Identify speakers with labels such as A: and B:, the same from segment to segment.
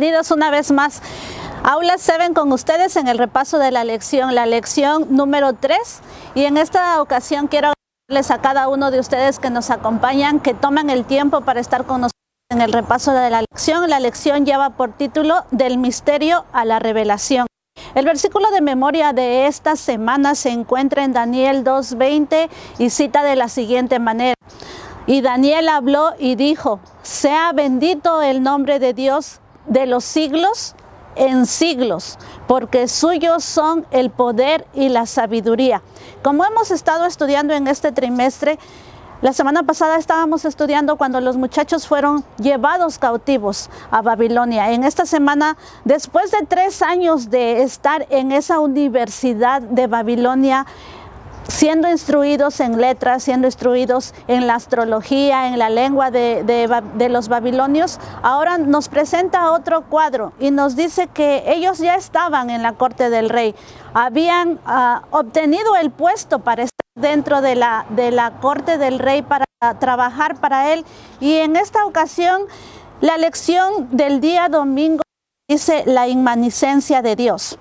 A: Bienvenidos una vez más a Aula 7 con ustedes en el repaso de la lección número 3. Y en esta ocasión quiero agradecerles a cada uno de ustedes que nos acompañan, que toman el tiempo para estar con nosotros en el repaso de la lección. La lección lleva por título Del misterio a la revelación. El versículo de memoria de esta semana se encuentra en Daniel 2:20 y cita de la siguiente manera. Y Daniel habló y dijo: sea bendito el nombre de Dios de los siglos en siglos, porque suyos son el poder y la sabiduría. Como hemos estado estudiando en este trimestre, la semana pasada estábamos estudiando cuando los muchachos fueron llevados cautivos a Babilonia. En esta semana, después de 3 años de estar en esa universidad de Babilonia, siendo instruidos en letras, siendo instruidos en la astrología, en la lengua de los babilonios, ahora nos presenta otro cuadro y nos dice que ellos ya estaban en la corte del rey, habían obtenido el puesto para estar dentro de la corte del rey, para trabajar para él. Y en esta ocasión, la lección del día domingo dice la inmaniscencia de Dios.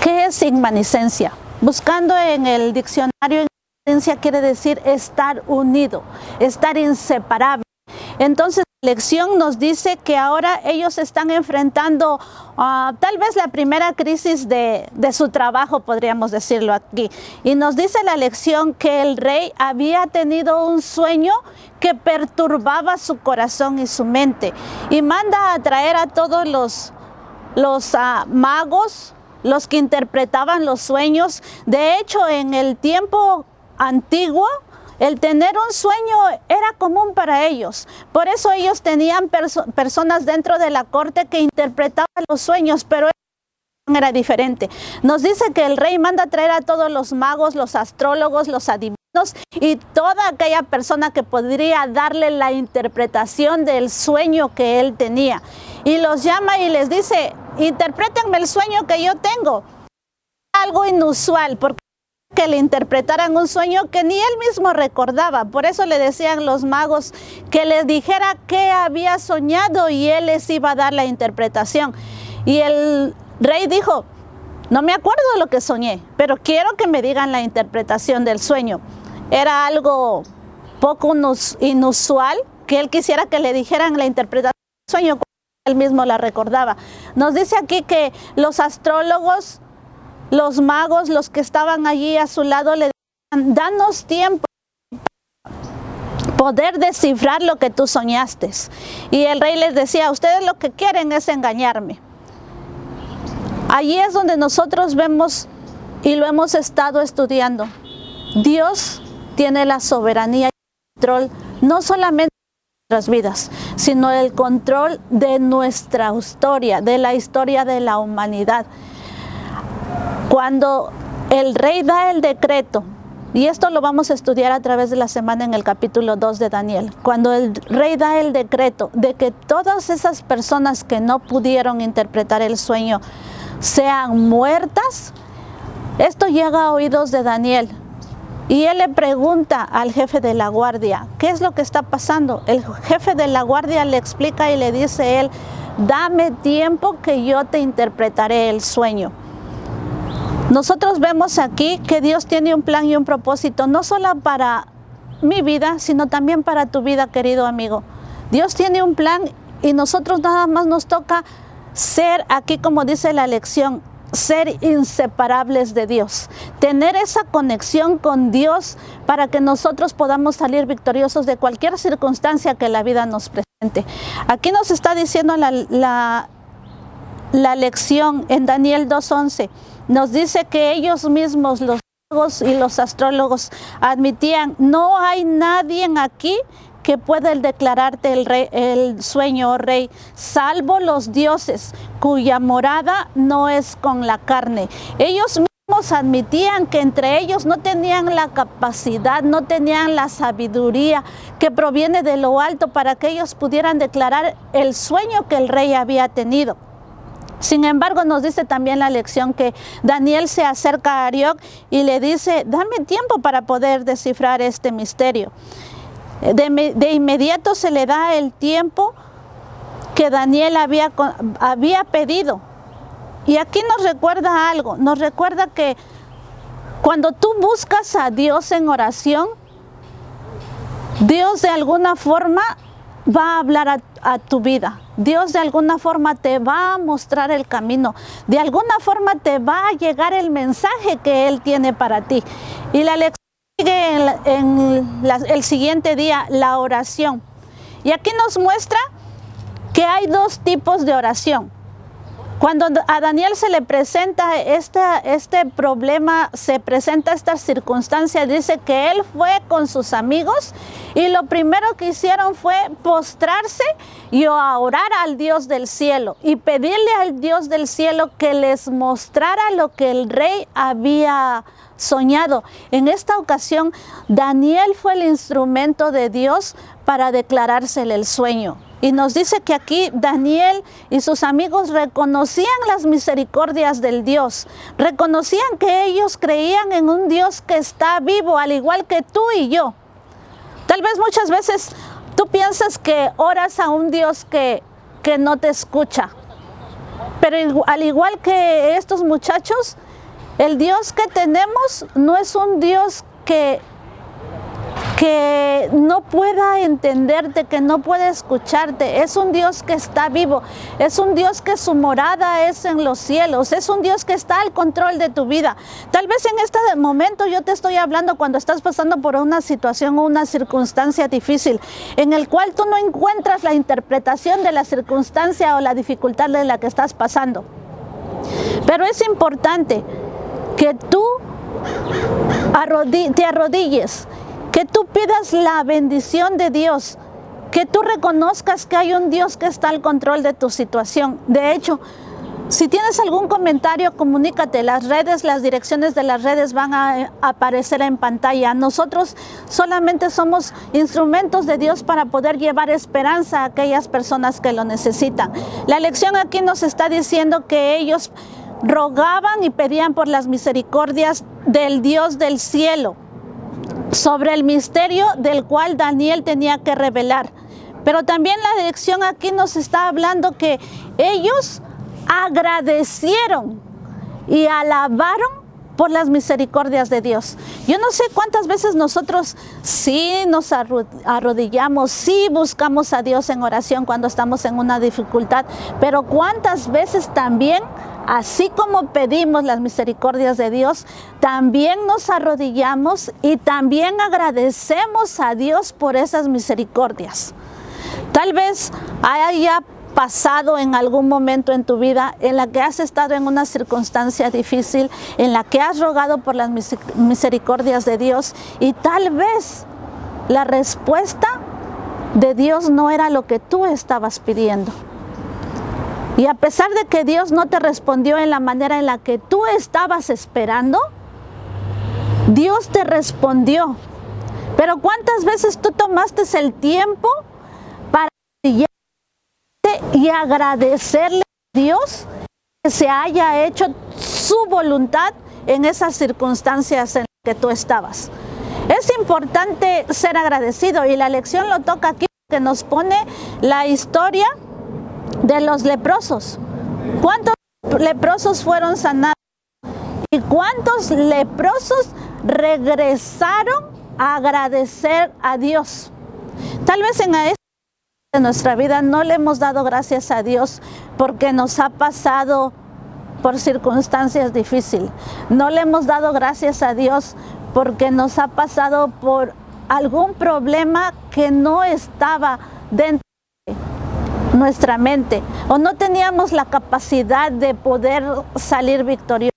A: ¿Qué es inmaniscencia? Buscando en el diccionario, inmaniscencia quiere decir estar unido, estar inseparable. Entonces, la lección nos dice que ahora ellos están enfrentando tal vez la primera crisis de su trabajo, podríamos decirlo aquí. Y nos dice la lección que el rey había tenido un sueño que perturbaba su corazón y su mente. Y manda a traer a todos los magos, los que interpretaban los sueños. De hecho, en el tiempo antiguo, el tener un sueño era común para ellos. Por eso ellos tenían personas dentro de la corte que interpretaban los sueños, pero era diferente. Nos dice que el rey manda a traer a todos los magos, los astrólogos, los adivinos y toda aquella persona que podría darle la interpretación del sueño que él tenía. Y los llama y les dice: interprétenme el sueño que yo tengo. Algo inusual, porque que le interpretaran un sueño que ni él mismo recordaba. Por eso le decían los magos que les dijera qué había soñado y él les iba a dar la interpretación. Y el rey dijo: no me acuerdo lo que soñé, pero quiero que me digan la interpretación del sueño. Era algo poco inusual que él quisiera que le dijeran la interpretación del sueño cuando él mismo la recordaba. Nos dice aquí que los astrólogos, los magos, los que estaban allí a su lado, le decían: danos tiempo para poder descifrar lo que tú soñaste. Y el rey les decía: ustedes lo que quieren es engañarme. Allí es donde nosotros vemos, y lo hemos estado estudiando, Dios tiene la soberanía y el control, no solamente de nuestras vidas, sino el control de nuestra historia, de la historia de la humanidad. Cuando el rey da el decreto, y esto lo vamos a estudiar a través de la semana en el capítulo 2 de Daniel, cuando el rey da el decreto de que todas esas personas que no pudieron interpretar el sueño sean muertas, esto llega a oídos de Daniel. Y él le pregunta al jefe de la guardia: ¿qué es lo que está pasando? El jefe de la guardia le explica y le dice él: dame tiempo que yo te interpretaré el sueño. Nosotros vemos aquí que Dios tiene un plan y un propósito, no solo para mi vida, sino también para tu vida, querido amigo. Dios tiene un plan y nosotros nada más nos toca ser, aquí como dice la lección, ser inseparables de Dios, tener esa conexión con Dios para que nosotros podamos salir victoriosos de cualquier circunstancia que la vida nos presente. Aquí nos está diciendo la lección en Daniel 2:11, nos dice que ellos mismos, los magos y los astrólogos, admitían: no hay nadie aquí que pueda declararte el sueño, oh rey, salvo los dioses, cuya morada no es con la carne. Ellos mismos admitían que entre ellos no tenían la capacidad, no tenían la sabiduría que proviene de lo alto para que ellos pudieran declarar el sueño que el rey había tenido. Sin embargo, nos dice también la lección que Daniel se acerca a Arioc y le dice: dame tiempo para poder descifrar este misterio. De inmediato se le da el tiempo que Daniel había pedido. Y aquí nos recuerda algo, nos recuerda que cuando tú buscas a Dios en oración, Dios de alguna forma va a hablar a tu vida. Dios de alguna forma te va a mostrar el camino. De alguna forma te va a llegar el mensaje que Él tiene para ti. Y la lección sigue el siguiente día, la oración. Y aquí nos muestra que hay dos tipos de oración. Cuando a Daniel se le presenta este problema, se presenta esta circunstancia, dice que él fue con sus amigos y lo primero que hicieron fue postrarse y orar al Dios del cielo y pedirle al Dios del cielo que les mostrara lo que el rey había soñado. En esta ocasión, Daniel fue el instrumento de Dios para declarársele el sueño. Y nos dice que aquí Daniel y sus amigos reconocían las misericordias del Dios, reconocían que ellos creían en un Dios que está vivo, al igual que tú y yo. Tal vez muchas veces tú piensas que oras a un Dios que no te escucha, pero al igual que estos muchachos, el Dios que tenemos no es un Dios que no pueda entenderte, que no pueda escucharte. Es un Dios que está vivo, es un Dios que su morada es en los cielos, es un Dios que está al control de tu vida. Tal vez en este momento yo te estoy hablando cuando estás pasando por una situación o una circunstancia difícil, en el cual tú no encuentras la interpretación de la circunstancia o la dificultad de la que estás pasando. Pero es importante que tú te arrodilles, que tú pidas la bendición de Dios, que tú reconozcas que hay un Dios que está al control de tu situación. De hecho, si tienes algún comentario, comunícate. Las direcciones de las redes van a aparecer en pantalla. Nosotros solamente somos instrumentos de Dios para poder llevar esperanza a aquellas personas que lo necesitan. La lección aquí nos está diciendo que ellos rogaban y pedían por las misericordias del Dios del cielo sobre el misterio del cual Daniel tenía que revelar. Pero también la lección aquí nos está hablando que ellos agradecieron y alabaron por las misericordias de Dios. Yo no sé cuántas veces nosotros sí nos arrodillamos, sí buscamos a Dios en oración cuando estamos en una dificultad, pero cuántas veces también, así como pedimos las misericordias de Dios, también nos arrodillamos y también agradecemos a Dios por esas misericordias. Tal vez haya pasado en algún momento en tu vida en la que has estado en una circunstancia difícil, en la que has rogado por las misericordias de Dios y tal vez la respuesta de Dios no era lo que tú estabas pidiendo. Y a pesar de que Dios no te respondió en la manera en la que tú estabas esperando, Dios te respondió. Pero ¿cuántas veces tú tomaste el tiempo para y agradecerle a Dios que se haya hecho su voluntad en esas circunstancias en las que tú estabas? Es importante ser agradecido y la lección lo toca aquí que nos pone la historia de los leprosos. ¿Cuántos leprosos fueron sanados? ¿Y cuántos leprosos regresaron a agradecer a Dios? Tal vez en de nuestra vida no le hemos dado gracias a Dios porque nos ha pasado por circunstancias difíciles. No le hemos dado gracias a Dios porque nos ha pasado por algún problema que no estaba dentro de nuestra mente o no teníamos la capacidad de poder salir victoriosos.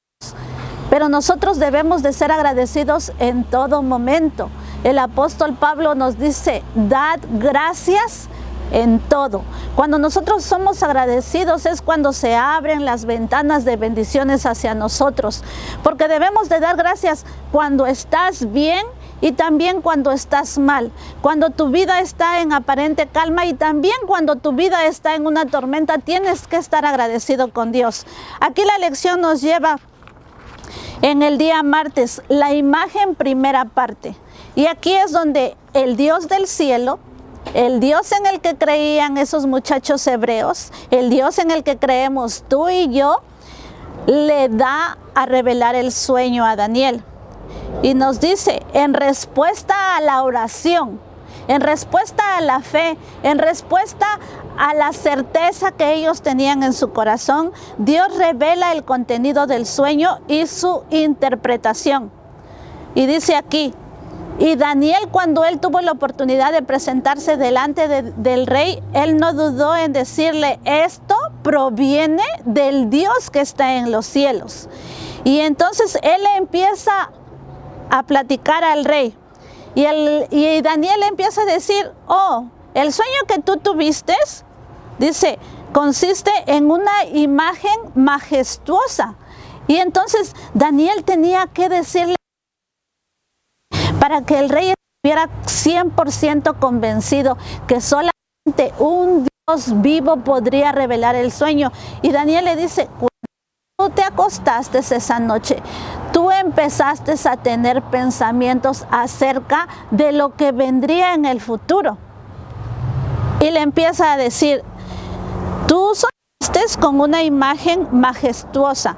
A: Pero nosotros debemos de ser agradecidos en todo momento. El apóstol Pablo nos dice, dad gracias en todo. Cuando nosotros somos agradecidos es cuando se abren las ventanas de bendiciones hacia nosotros, porque debemos de dar gracias cuando estás bien y también cuando estás mal, cuando tu vida está en aparente calma y también cuando tu vida está en una tormenta, tienes que estar agradecido con Dios. Aquí la lección nos lleva en el día martes, la imagen primera parte, y aquí es donde el Dios del cielo el Dios en el que creían esos muchachos hebreos, el Dios en el que creemos tú y yo, le da a revelar el sueño a Daniel. Y nos dice, en respuesta a la oración, en respuesta a la fe, en respuesta a la certeza que ellos tenían en su corazón, Dios revela el contenido del sueño y su interpretación. Y dice aquí, y Daniel, cuando él tuvo la oportunidad de presentarse delante del rey, él no dudó en decirle, esto proviene del Dios que está en los cielos. Y entonces él empieza a platicar al rey. Y Daniel empieza a decir, oh, el sueño que tú tuviste, dice, consiste en una imagen majestuosa. Y entonces Daniel tenía que decirle para que el rey estuviera 100% convencido que solamente un Dios vivo podría revelar el sueño. Y Daniel le dice, cuando tú te acostaste esa noche, tú empezaste a tener pensamientos acerca de lo que vendría en el futuro. Y le empieza a decir, tú soñaste con una imagen majestuosa.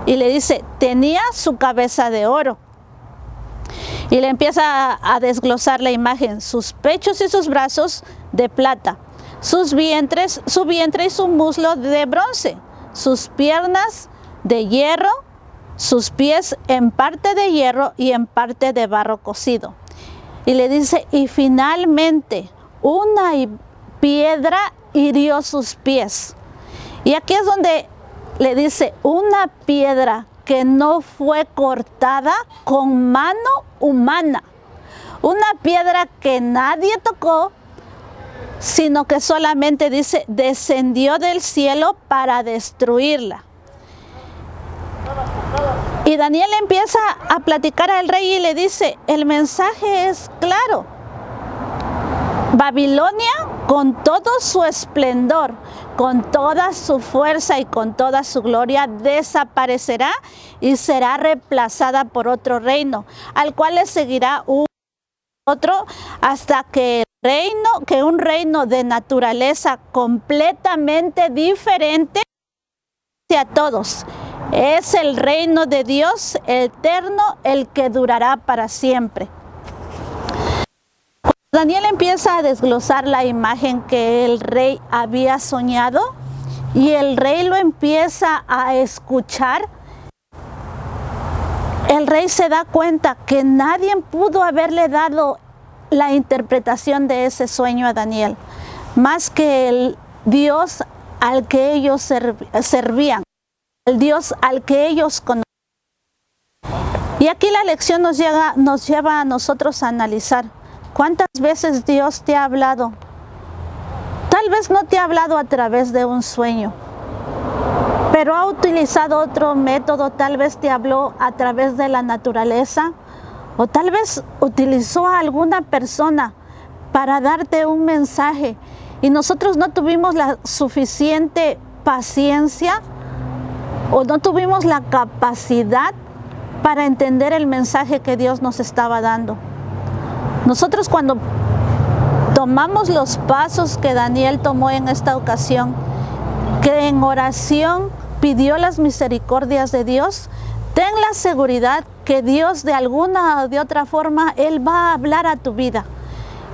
A: Y le dice, tenía su cabeza de oro. Y le empieza a desglosar la imagen, sus pechos y sus brazos de plata, su vientre y su muslo de bronce, sus piernas de hierro, sus pies en parte de hierro y en parte de barro cocido. Y le dice, y finalmente una piedra hirió sus pies. Y aquí es donde le dice, una piedra que no fue cortada con mano humana. Una piedra que nadie tocó, sino que solamente dice, descendió del cielo para destruirla. Y Daniel empieza a platicar al rey y le dice, el mensaje es claro. Babilonia, con todo su esplendor, con toda su fuerza y con toda su gloria, desaparecerá y será reemplazada por otro reino, al cual le seguirá otro hasta que un reino de naturaleza completamente diferente a todos. Es el reino de Dios eterno, el que durará para siempre. Daniel empieza a desglosar la imagen que el rey había soñado y el rey lo empieza a escuchar. El rey se da cuenta que nadie pudo haberle dado la interpretación de ese sueño a Daniel, más que el Dios al que ellos servían, el Dios al que ellos conocían. Y aquí la lección nos lleva a nosotros a analizar. ¿Cuántas veces Dios te ha hablado? Tal vez no te ha hablado a través de un sueño, pero ha utilizado otro método. Tal vez te habló a través de la naturaleza, o tal vez utilizó a alguna persona para darte un mensaje y nosotros no tuvimos la suficiente paciencia o no tuvimos la capacidad para entender el mensaje que Dios nos estaba dando. Nosotros cuando tomamos los pasos que Daniel tomó en esta ocasión, que en oración pidió las misericordias de Dios, ten la seguridad que Dios de alguna o de otra forma, Él va a hablar a tu vida.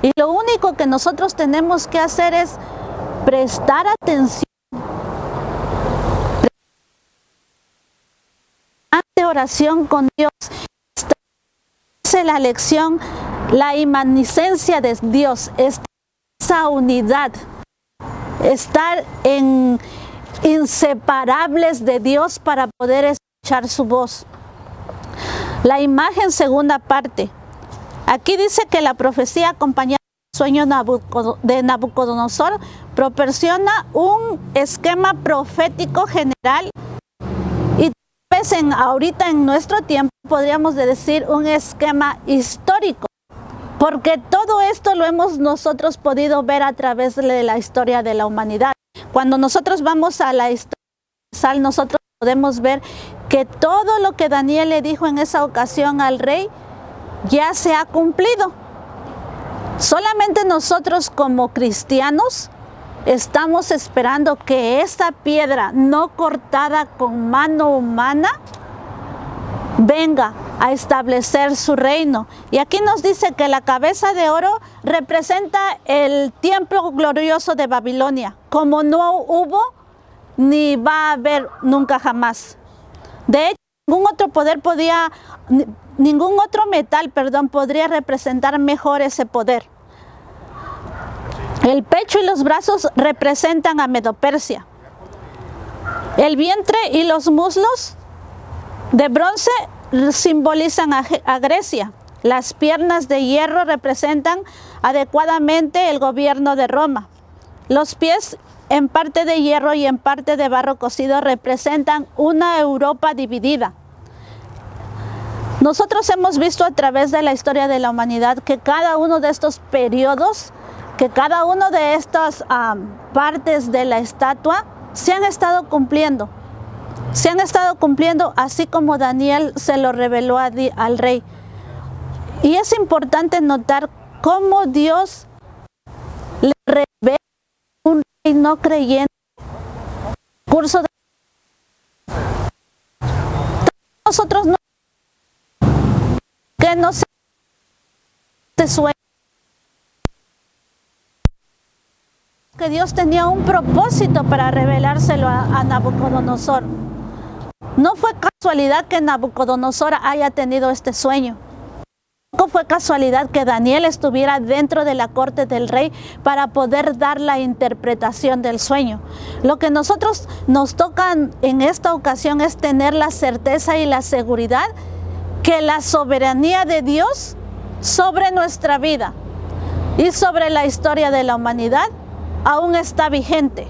A: Y lo único que nosotros tenemos que hacer es prestar atención. Ante oración con Dios, esta la lección. La inmaniscencia de Dios, esa unidad, estar inseparables de Dios para poder escuchar su voz. La imagen segunda parte. Aquí dice que la profecía acompañada del sueño de Nabucodonosor proporciona un esquema profético general y tal vez ahorita en nuestro tiempo podríamos decir un esquema histórico. Porque todo esto lo hemos nosotros podido ver a través de la historia de la humanidad. Cuando nosotros vamos a la historia universal, nosotros podemos ver que todo lo que Daniel le dijo en esa ocasión al rey ya se ha cumplido. Solamente nosotros como cristianos estamos esperando que esa piedra no cortada con mano humana venga a establecer su reino. Y aquí nos dice que la cabeza de oro representa el templo glorioso de Babilonia, como no hubo ni va a haber nunca jamás. De hecho, ningún otro metal podría representar mejor ese poder. El pecho y los brazos representan a Medo-Persia. El vientre y los muslos de bronce simbolizan a Grecia. Las piernas de hierro representan adecuadamente el gobierno de Roma. Los pies, en parte de hierro y en parte de barro cocido, representan una Europa dividida. Nosotros hemos visto a través de la historia de la humanidad que cada uno de estos periodos, que cada una de estas partes de la estatua se han estado cumpliendo. Se han estado cumpliendo así como Daniel se lo reveló al rey. Y es importante notar cómo Dios le revela a un rey no creyente el curso de nosotros no que no se sueña que Dios tenía un propósito para revelárselo a Nabucodonosor. No fue casualidad que Nabucodonosor haya tenido este sueño. Tampoco fue casualidad que Daniel estuviera dentro de la corte del rey para poder dar la interpretación del sueño. Lo que nosotros nos toca en esta ocasión es tener la certeza y la seguridad que la soberanía de Dios sobre nuestra vida y sobre la historia de la humanidad aún está vigente.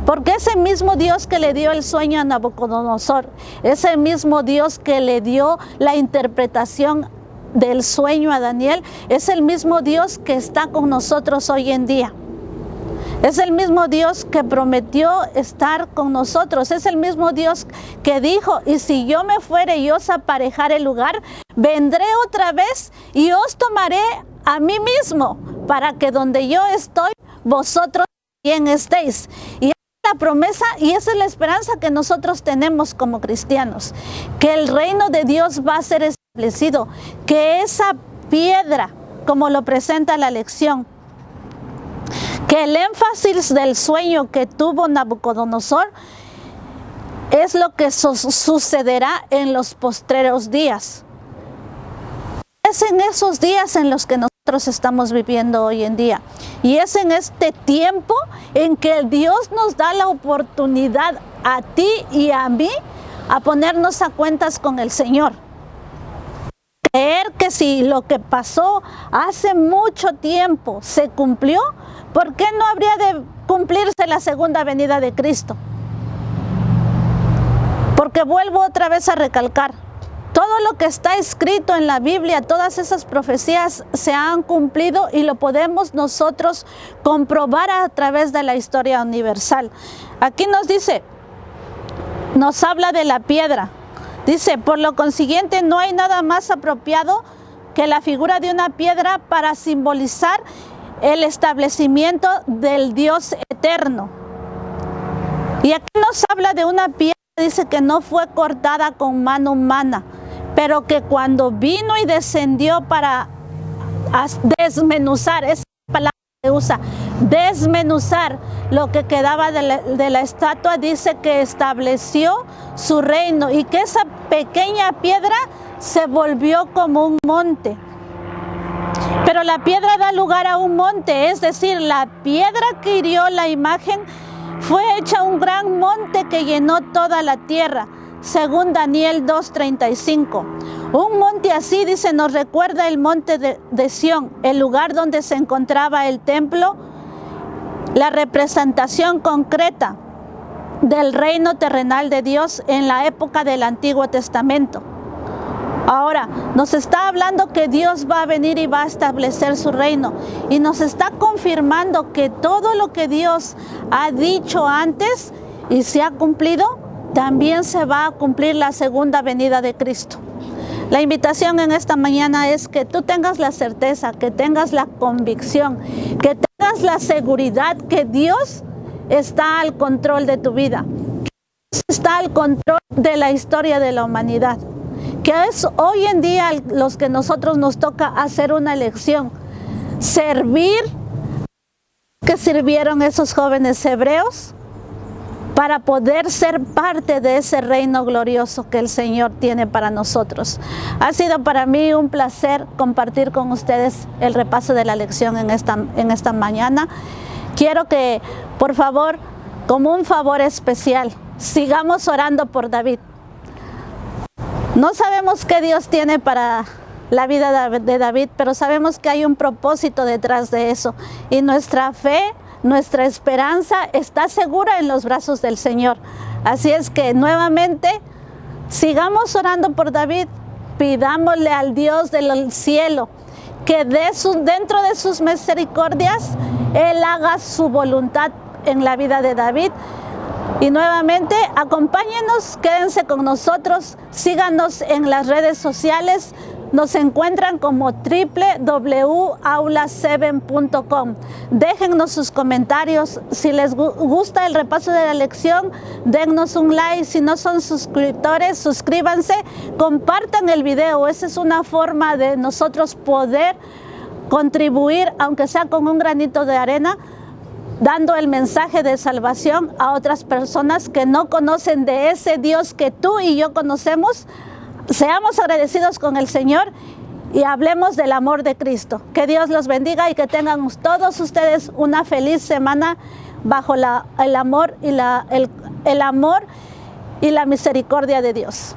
A: Porque ese mismo Dios que le dio el sueño a Nabucodonosor, ese mismo Dios que le dio la interpretación del sueño a Daniel, es el mismo Dios que está con nosotros hoy en día. Es el mismo Dios que prometió estar con nosotros. Es el mismo Dios que dijo, y si yo me fuere y os aparejare el lugar, vendré otra vez y os tomaré a mí mismo, para que donde yo estoy, vosotros también estéis. Y esa es la promesa y esa es la esperanza que nosotros tenemos como cristianos, que el reino de Dios va a ser establecido, que esa piedra, como lo presenta la lección, que el énfasis del sueño que tuvo Nabucodonosor es lo que sucederá en los postreros días. Es en esos días en los que nosotros estamos viviendo hoy en día. Y es en este tiempo en que Dios nos da la oportunidad a ti y a mí a ponernos a cuentas con el Señor. Creer que si lo que pasó hace mucho tiempo se cumplió, ¿por qué no habría de cumplirse la segunda venida de Cristo? Porque vuelvo otra vez a recalcar, todo lo que está escrito en la Biblia, todas esas profecías se han cumplido y lo podemos nosotros comprobar a través de la historia universal. Aquí nos dice, nos habla de la piedra. Dice, por lo consiguiente, no hay nada más apropiado que la figura de una piedra para simbolizar el establecimiento del Dios eterno. Y aquí nos habla de una piedra, dice que no fue cortada con mano humana, pero que cuando vino y descendió para desmenuzar, esa palabra que usa, desmenuzar lo que quedaba de la estatua, dice que estableció su reino y que esa pequeña piedra se volvió como un monte. Pero la piedra da lugar a un monte, es decir, la piedra que hirió la imagen fue hecha un gran monte que llenó toda la tierra, según Daniel 2:35. Un monte así, dice, nos recuerda el monte de Sión, el lugar donde se encontraba el templo, la representación concreta del reino terrenal de Dios en la época del Antiguo Testamento. Ahora, nos está hablando que Dios va a venir y va a establecer su reino. Y nos está confirmando que todo lo que Dios ha dicho antes y se ha cumplido, también se va a cumplir la segunda venida de Cristo. La invitación en esta mañana es que tú tengas la certeza, que tengas la convicción, que tengas la seguridad que Dios está al control de tu vida, que Dios está al control de la historia de la humanidad, que es hoy en día los que nosotros nos toca hacer una elección, servir que sirvieron esos jóvenes hebreos para poder ser parte de ese reino glorioso que el Señor tiene para nosotros. Ha sido para mí un placer compartir con ustedes el repaso de la lección en esta mañana. Quiero que, por favor, como un favor especial, sigamos orando por David. No sabemos qué Dios tiene para la vida de David, pero sabemos que hay un propósito detrás de eso. Y nuestra fe, nuestra esperanza está segura en los brazos del Señor. Así es que nuevamente sigamos orando por David, pidámosle al Dios del cielo que dentro de sus misericordias Él haga su voluntad en la vida de David. Y nuevamente acompáñenos, quédense con nosotros, síganos en las redes sociales. Nos encuentran como www.aula7.com. Déjennos sus comentarios. Si les gusta el repaso de la lección, dennos un like. Si no son suscriptores, suscríbanse, compartan el video. Esa es una forma de nosotros poder contribuir, aunque sea con un granito de arena, dando el mensaje de salvación a otras personas que no conocen de ese Dios que tú y yo conocemos. Seamos agradecidos con el Señor y hablemos del amor de Cristo. Que Dios los bendiga y que tengan todos ustedes una feliz semana bajo el amor y la misericordia de Dios.